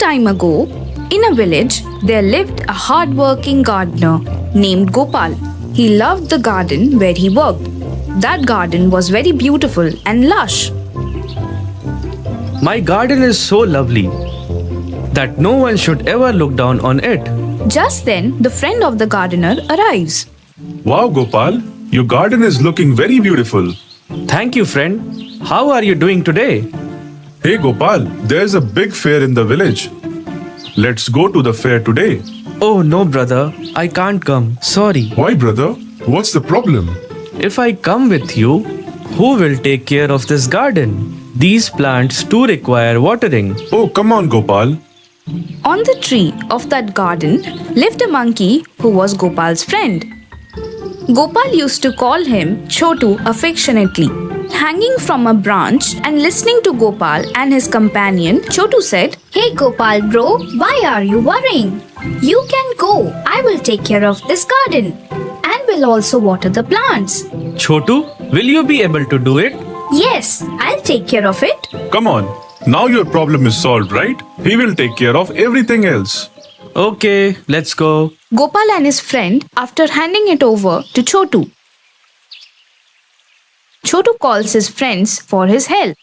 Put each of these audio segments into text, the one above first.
time ago, in a village, there lived a hard-working gardener named Gopal. He loved the garden where he worked. That garden was very beautiful and lush. My garden is so lovely that no one should ever look down on it. Just then, the friend of the gardener arrives. Wow, Gopal, your garden is looking very beautiful. Thank you, friend. How are you doing today? Hey, Gopal, there's a big fair in the village. Let's go to the fair today. Oh no, brother. I can't come. Sorry. Why, brother? What's the problem? If I come with you, who will take care of this garden? These plants too require watering. Oh, come on, Gopal. On the tree of that garden lived a monkey who was Gopal's friend. Gopal used to call him Chotu affectionately. Hanging from a branch and listening to Gopal and his companion, Chotu said, Hey Gopal bro, why are you worrying? You can go. I will take care of this garden and will also water the plants. Chotu, will you be able to do it? Yes, I'll take care of it. Come on. Now your problem is solved, right? He will take care of everything else. Okay, let's go. Gopal and his friend after handing it over to Chotu. Chotu calls his friends for his help.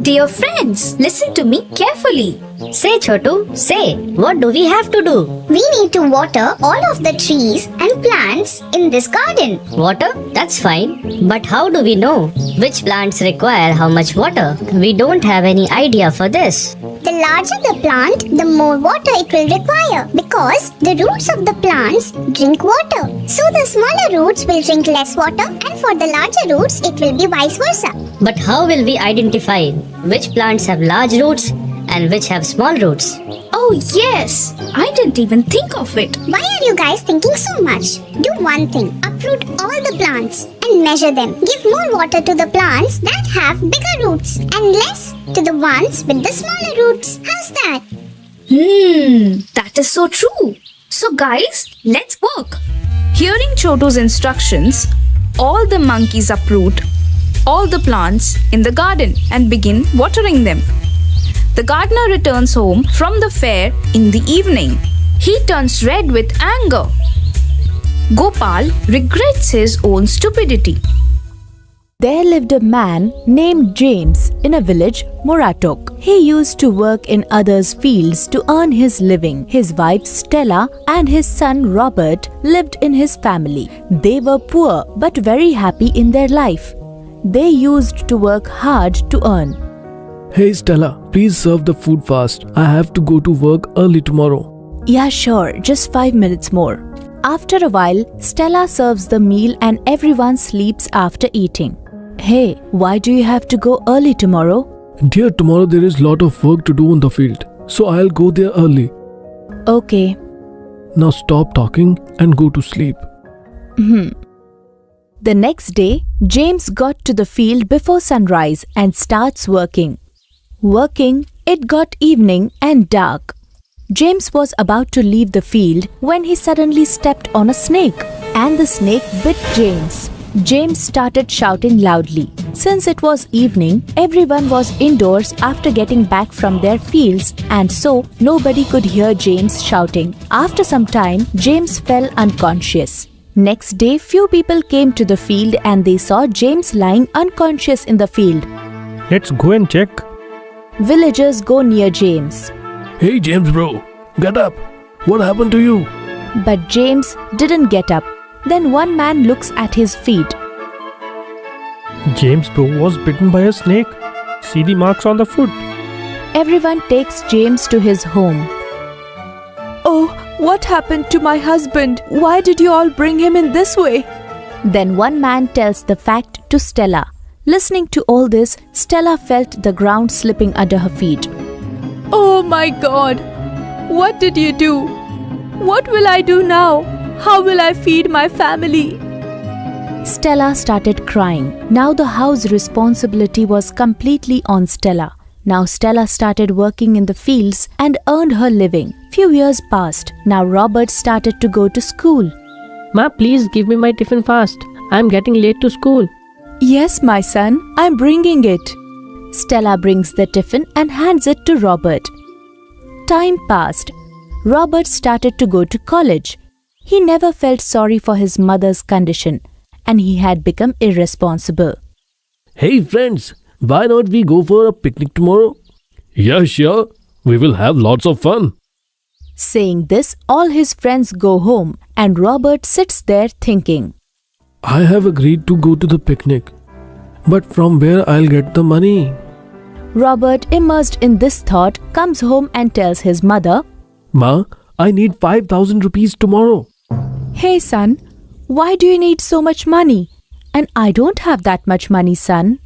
Dear friends, listen to me carefully. Say Chotu, say, what do we have to do? We need to water all of the trees and plants in this garden. Water? That's fine. But how do we know which plants require how much water? We don't have any idea for this. The larger the plant, the more water it will require because the roots of the plants drink water. So the smaller roots will drink less water and for the larger roots it will be vice versa. But how will we identify which plants have large roots and which have small roots? Oh yes, I didn't even think of it. Why are you guys thinking so much? Do one thing, uproot all the plants and measure them. Give more water to the plants that have bigger roots and less to the ones with the smaller roots. How's that? That is so true. So guys, let's work. Hearing Chotu's instructions, all the monkeys uproot all the plants in the garden and begin watering them. The gardener returns home from the fair in the evening. He turns red with anger. Gopal regrets his own stupidity. There lived a man named James in a village, Moratok. He used to work in others' fields to earn his living. His wife Stella and his son Robert lived in his family. They were poor but very happy in their life. They used to work hard to earn. Hey Stella, please serve the food fast. I have to go to work early tomorrow. Yeah, sure, just 5 minutes more. After a while, Stella serves the meal and everyone sleeps after eating. Hey, why do you have to go early tomorrow? Dear, tomorrow there is lot of work to do in the field, so I'll go there early. Okay. Now stop talking and go to sleep. The next day, James got to the field before sunrise and starts working. Working, it got evening and dark. James was about to leave the field when he suddenly stepped on a snake, and the snake bit James. James started shouting loudly. Since it was evening, everyone was indoors after getting back from their fields, and so nobody could hear James shouting. After some time, James fell unconscious. Next day, few people came to the field and they saw James lying unconscious in the field. Let's go and check. Villagers go near James. Hey James bro, get up. What happened to you? But James didn't get up. Then one man looks at his feet. James bro was bitten by a snake. See the marks on the foot. Everyone takes James to his home. Oh, what happened to my husband? Why did you all bring him in this way? Then one man tells the fact to Stella. Listening to all this, Stella felt the ground slipping under her feet. Oh my God! What did you do? What will I do now? How will I feed my family? Stella started crying. Now the house responsibility was completely on Stella. Now Stella started working in the fields and earned her living. Few years passed. Now Robert started to go to school. Ma, please give me my tiffin fast. I'm getting late to school. Yes, my son, I'm bringing it. Stella brings the tiffin and hands it to Robert. Time passed. Robert started to go to college. He never felt sorry for his mother's condition, and he had become irresponsible. Hey friends, why not we go for a picnic tomorrow? Yeah, sure. We will have lots of fun. Saying this, all his friends go home, and Robert sits there thinking. I have agreed to go to the picnic. But from where I'll get the money? Robert, immersed in this thought, comes home and tells his mother, Ma, I need 5,000 rupees tomorrow. Hey son, why do you need so much money? And I don't have that much money, son.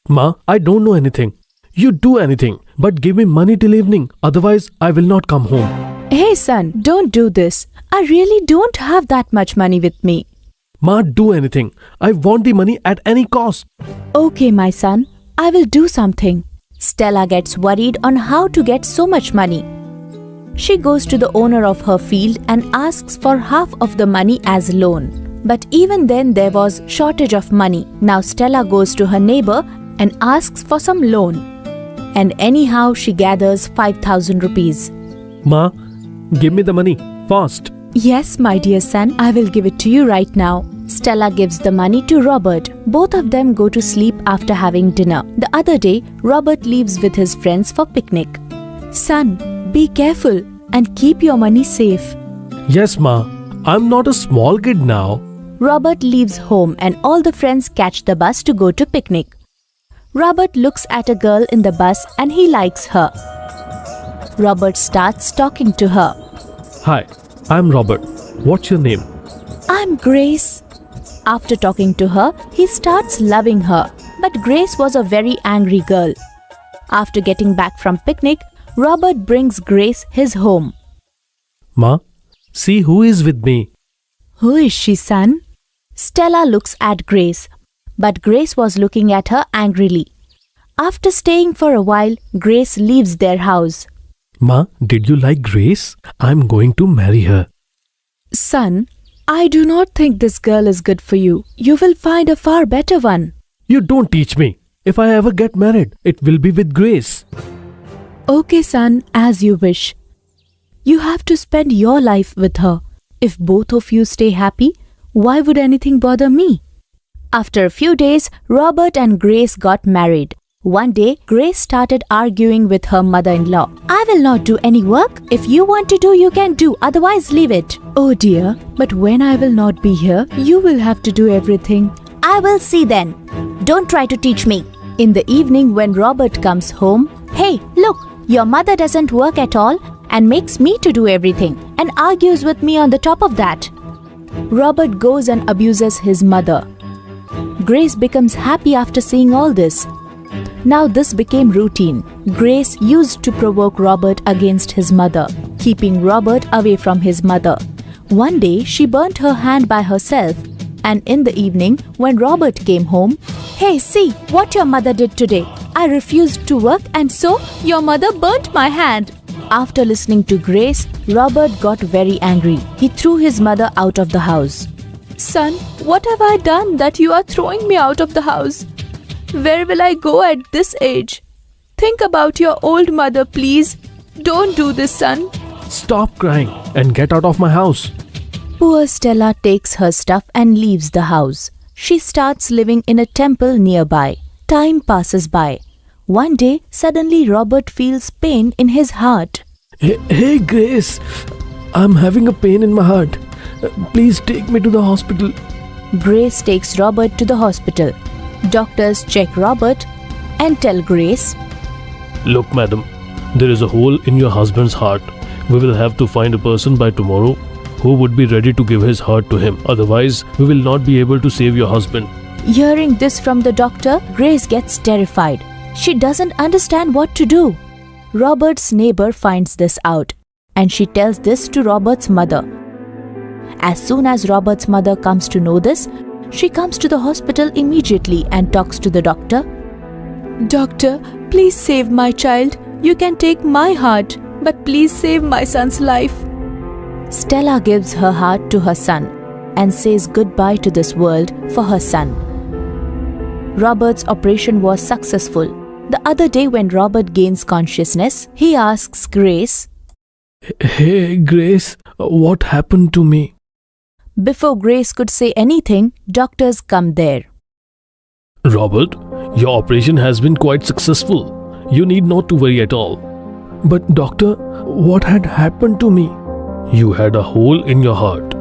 Ma, I don't know anything. You do anything, but give me money till evening. Otherwise, I will not come home. Hey son, don't do this. I really don't have that much money with me. Ma, do anything. I want the money at any cost. Okay, my son, I will do something. Stella gets worried on how to get so much money. She goes to the owner of her field and asks for half of the money as loan. But even then there was shortage of money. Now Stella goes to her neighbor and asks for some loan. And anyhow she gathers 5,000 rupees. Ma, give me the money, fast. Yes, my dear son, I will give it to you right now. Stella gives the money to Robert. Both of them go to sleep after having dinner. The other day, Robert leaves with his friends for picnic. Son, be careful and keep your money safe. Yes, Ma. I'm not a small kid now. Robert leaves home and all the friends catch the bus to go to picnic. Robert looks at a girl in the bus and he likes her. Robert starts talking to her. Hi, I'm Robert. What's your name? I'm Grace. After talking to her, he starts loving her. But Grace was a very angry girl. After getting back from picnic, Robert brings Grace his home. Ma, see who is with me. Who is she, son? Stella looks at Grace, but Grace was looking at her angrily. After staying for a while, Grace leaves their house. Ma, did you like Grace? I'm going to marry her. Son, I do not think this girl is good for you. You will find a far better one. You don't teach me. If I ever get married, it will be with Grace. Okay, son, as you wish. You have to spend your life with her. If both of you stay happy, why would anything bother me? After a few days, Robert and Grace got married. One day, Grace started arguing with her mother-in-law. I will not do any work. If you want to do, you can do. Otherwise, leave it. Oh dear, but when I will not be here, you will have to do everything. I will see then. Don't try to teach me. In the evening, when Robert comes home, hey, look, your mother doesn't work at all and makes me to do everything and argues with me on the top of that. Robert goes and abuses his mother. Grace becomes happy after seeing all this. Now this became routine. Grace used to provoke Robert against his mother, keeping Robert away from his mother. One day she burnt her hand by herself, and in the evening when Robert came home, hey, see what your mother did today. I refused to work and so your mother burnt my hand. After listening to Grace, Robert got very angry. He threw his mother out of the house. Son, what have I done that you are throwing me out of the house? Where will I go at this age? Think about your old mother, please. Don't do this, son. Stop crying and get out of my house. Poor Stella takes her stuff and leaves the house. She starts living in a temple nearby. Time passes by. One day, suddenly Robert feels pain in his heart. Hey Grace, I'm having a pain in my heart. Please take me to the hospital. Grace takes Robert to the hospital. Doctors check Robert and tell Grace, Look, madam, there is a hole in your husband's heart. We will have to find a person by tomorrow who would be ready to give his heart to him. Otherwise, we will not be able to save your husband. Hearing this from the doctor, Grace gets terrified. She doesn't understand what to do. Robert's neighbor finds this out and she tells this to Robert's mother. As soon as Robert's mother comes to know this, she comes to the hospital immediately and talks to the doctor. Doctor, please save my child. You can take my heart, but please save my son's life. Stella gives her heart to her son and says goodbye to this world for her son. Robert's operation was successful. The other day, when Robert gains consciousness, he asks Grace. Hey, Grace, what happened to me? Before Grace could say anything, doctors come there. Robert, your operation has been quite successful. You need not to worry at all. But doctor, what had happened to me? You had a hole in your heart.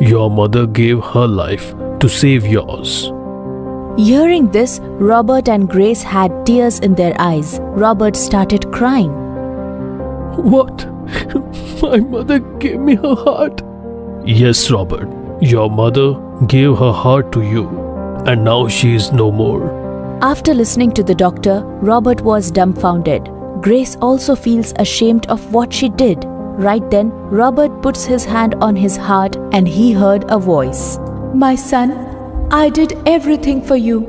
Your mother gave her life to save yours. Hearing this, Robert and Grace had tears in their eyes. Robert started crying. What? My mother gave me her heart. Yes, Robert. Your mother gave her heart to you, and now she is no more. After listening to the doctor, Robert was dumbfounded. Grace also feels ashamed of what she did. Right then, Robert puts his hand on his heart and he heard a voice. My son, I did everything for you,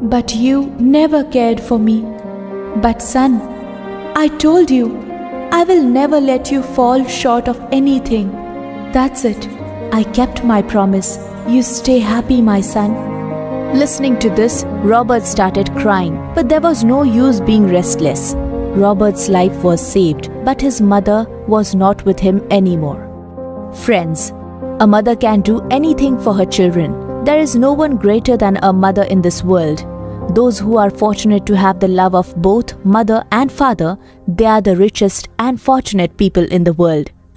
but you never cared for me. But son, I told you, I will never let you fall short of anything. That's it. I kept my promise. You stay happy, my son. Listening to this, Robert started crying, but there was no use being restless. Robert's life was saved, but his mother was not with him anymore. Friends, a mother can do anything for her children. There is no one greater than a mother in this world. Those who are fortunate to have the love of both mother and father, they are the richest and fortunate people in the world.